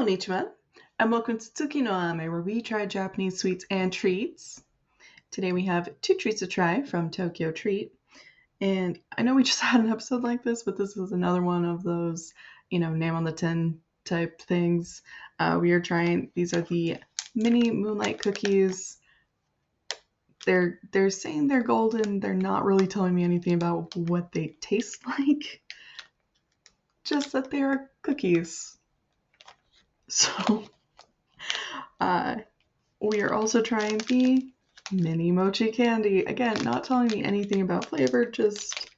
Konnichiwa, and welcome to Tsuki no Ame, where we try Japanese sweets and treats. Today we have two treats to try from Tokyo Treat, and I know we just had an episode like this, but this is another one of those, name on the tin type things. We are trying, these are the mini Moonlight cookies. They're saying they're golden. They're not really telling me anything about what they taste like, just that they are cookies. So, we are also trying the mini mochi candy. Again, not telling me anything about flavor, just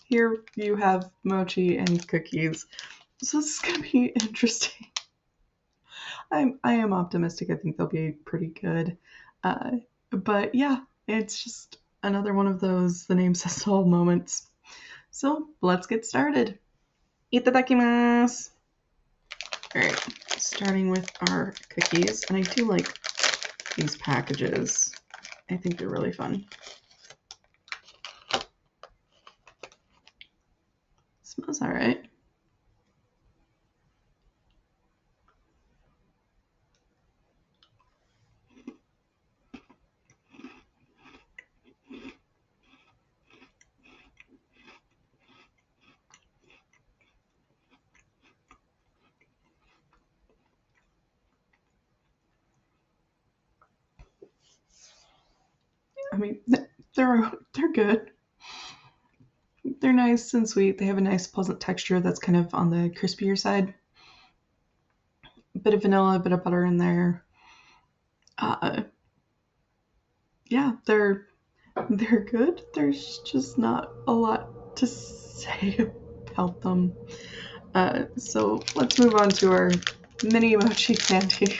here you have mochi and cookies. So this is gonna be interesting. I am optimistic. I think they'll be pretty good. But yeah, it's just another one of those the name says it all moments. So let's get started. Itadakimasu. Alright, starting with our cookies. And I do like these packages. I think they're really fun. Smells all right. I mean, they're good. They're nice and sweet. They have a nice, pleasant texture that's kind of on the crispier side. A bit of vanilla, a bit of butter in there. Yeah, they're good. There's just not a lot to say about them. So let's move on to our mini mochi candy.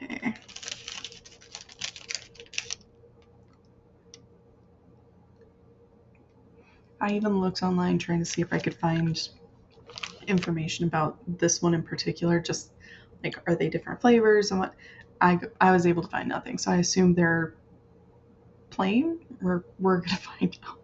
Okay. I even looked online trying to see if I could find information about this one in particular, just like are they different flavors and what. I was able to find nothing, so I assume they're plain. We're gonna find out.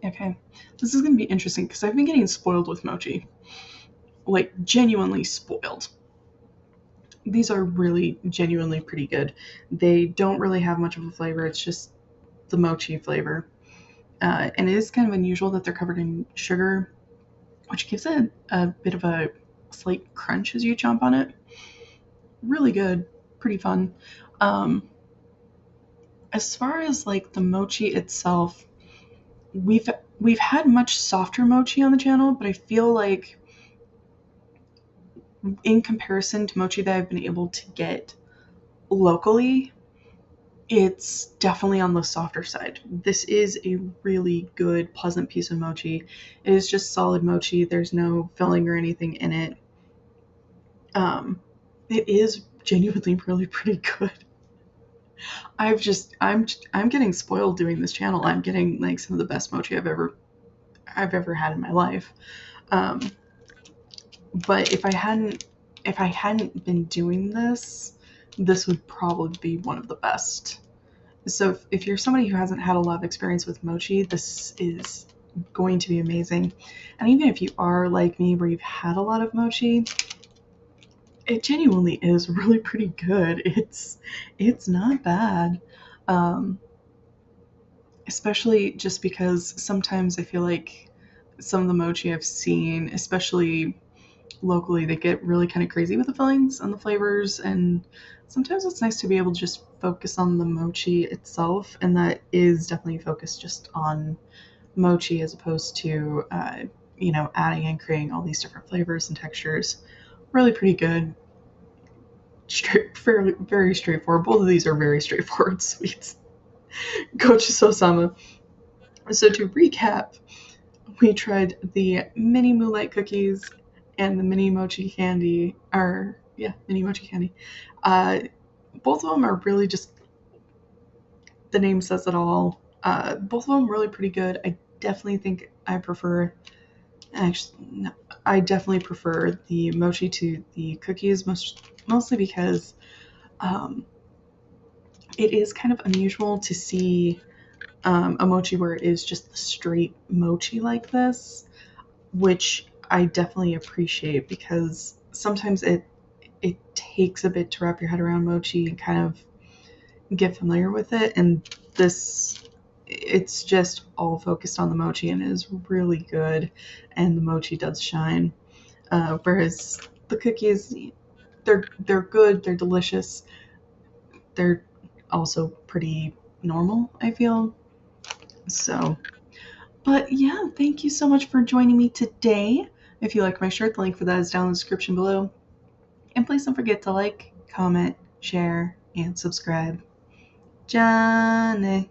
Okay, this is gonna be interesting because I've been getting spoiled with mochi, like genuinely spoiled. These are really genuinely pretty good. They don't really have much of a flavor. It's just the mochi flavor, and it is kind of unusual that they're covered in sugar, which gives it a bit of a slight crunch as you chomp on it. Really good, pretty fun. Um, as far as like the mochi itself, we've we've had much softer mochi on the channel, but I feel like in comparison to mochi that I've been able to get locally, it's definitely on the softer side. This is a really good, pleasant piece of mochi. It is just solid mochi. There's no filling or anything in it. It is genuinely really pretty good. I'm getting spoiled doing this channel. I'm getting like some of the best mochi I've ever had in my life. Um, but if I hadn't been doing this, this would probably be one of the best. So if you're somebody who hasn't had a lot of experience with mochi, this is going to be amazing. And even if you are like me, where you've had a lot of mochi, it genuinely is really pretty good. It's not bad. Um, Especially just because sometimes I feel like some of the mochi I've seen, especially locally, they get really kind of crazy with the fillings and the flavors, and sometimes it's nice to be able to just focus on the mochi itself, and that is definitely focused just on mochi as opposed to adding and creating all these different flavors and textures. really pretty good. Fairly, very straightforward. Both of these are very straightforward sweets. Gochu-so-sama. So to recap, we tried the mini Moonlight cookies and the mini Mochi candy, or yeah, mini Mochi candy. Uh, both of them are really just, the name says it all. Both of them really pretty good. I definitely think I prefer, actually, no, I definitely prefer the mochi to the cookies, mostly because um, it is kind of unusual to see a mochi where it is just the straight mochi like this, which I definitely appreciate because sometimes it takes a bit to wrap your head around mochi and kind of get familiar with it, and this, it's just all focused on the mochi and is really good, and the mochi does shine. Whereas the cookies, they're good, they're delicious, they're also pretty normal, I feel. So, but yeah, thank you so much for joining me today. If you like my shirt, the link for that is down in the description below. And please don't forget to like, comment, share, and subscribe. Johnny.